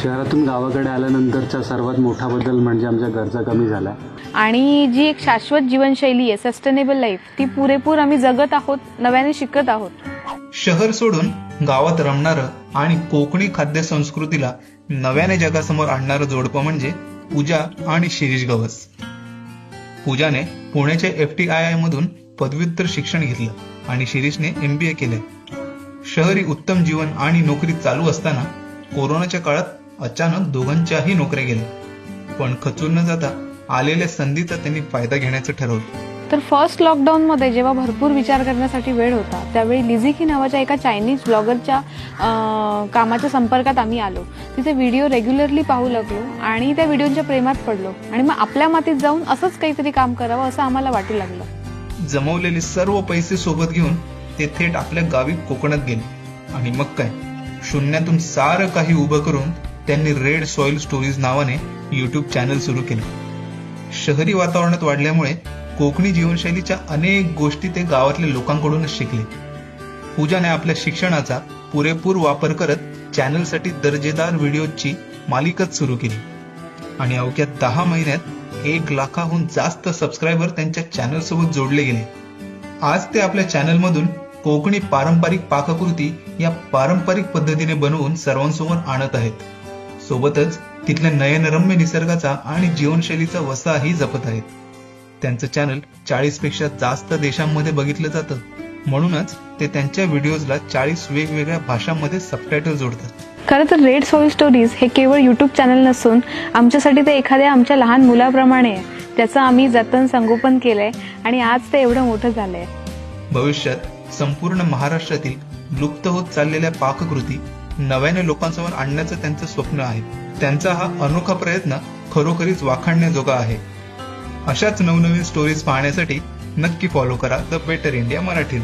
शहरातून गावाकडे आल्यानंतरचा सर्वात मोठा बदल म्हणजे आमच्या घरचा कमी झाला आणि जी एक शाश्वत जीवनशैली आहे, सस्टेनेबल लाईफ, ती पुरेपूर आम्ही जगत आहोत, नव्याने शिकत आहोत. शहर सोडून गावात रमणारं आणि कोकणी खाद्य संस्कृतीला नव्याने जगासमोर आणणारं जोडपं म्हणजे पूजा आणि शिरीष गवस. पूजाने पुण्याच्या FTII मधून पदव्युत्तर शिक्षण घेतलं आणि शिरीषने MBA केले. शहरी उत्तम जीवन आणि नोकरी चालू असताना कोरोनाच्या काळात अचानक दोघांच्याही नोकऱ्या गेल्या. पण खचून न जाता आलेल्या संधीचा त्यांनी फायदा घेण्याचं ठरवलं. तर फर्स्ट लॉकडाऊनमध्ये जेव्हा भरपूर विचार करण्यासाठी वेळ होता, त्यावेळी लिझिकी नावाच्या एका चायनीज ब्लॉगरच्या कामाच्या संपर्कात आम्ही आलो. तिचे व्हिडिओ रेग्युलरली पाहू लागलो आणि त्या व्हिडिओच्या प्रेमात पडलो आणि मग आपल्या मातीत जाऊन असंच काहीतरी काम करावं असं आम्हाला वाटू लागलं. जमवलेले सर्व पैसे सोबत घेऊन ते थेट आपल्या गावी कोकणात गेले आणि मग काय, शून्यातून सारं काही उभं करून त्यांनी रेड सॉइल स्टोरीज नावाने YouTube चॅनल सुरू केलं. शहरी वातावरणात वाढल्यामुळे कोकणी जीवनशैलीच्या अनेक गोष्टी ते गावातल्या लोकांकडूनच शिकले. पूजाने आपल्या शिक्षणाचा पुरेपूर वापर करत चॅनलसाठी दर्जेदार व्हिडिओची मालिकाच सुरू केली आणि अवघ्या 10 महिन्यात 1 लाखाहून जास्त सबस्क्रायबर त्यांच्या चॅनल सोबत जोडले गेले. आज ते आपल्या चॅनलमधून कोकणी पारंपरिक पाककृती या पारंपरिक पद्धतीने बनवून सर्वांसमोर आणत आहेत. सोबतच तिथल्या नयनरम्य निसर्गाचा आणि जीवनशैलीचा वसाही जपत आहेत. त्यांचं चॅनल 40 पेक्षा जास्त देशांमध्ये बघितलं जातं, म्हणूनच ते त्यांच्या व्हिडिओजला 40 वेगवेगळ्या भाषांमध्ये सबटायटल जोडतात. खरं तर रेड सॉइल स्टोरीज हे केवळ YouTube चॅनल नसून आमच्यासाठी ते एखाद्या आमच्या लहान मुलाप्रमाणे आहे, ज्याचं आम्ही जतन संगोपन केलंय आणि आज ते एवढं मोठं झालंय. भविष्यात संपूर्ण महाराष्ट्रातील लुप्त होत चाललेल्या पाककृती नव्याने लोकांसमोर आणण्याचं त्यांचं स्वप्न आहे. त्यांचा हा अनोखा प्रयत्न खरोखरीच वाखाणण्याजोगा आहे. अशाच नवनवीन स्टोरीज पाहण्यासाठी नक्की फॉलो करा द बेटर इंडिया मराठी.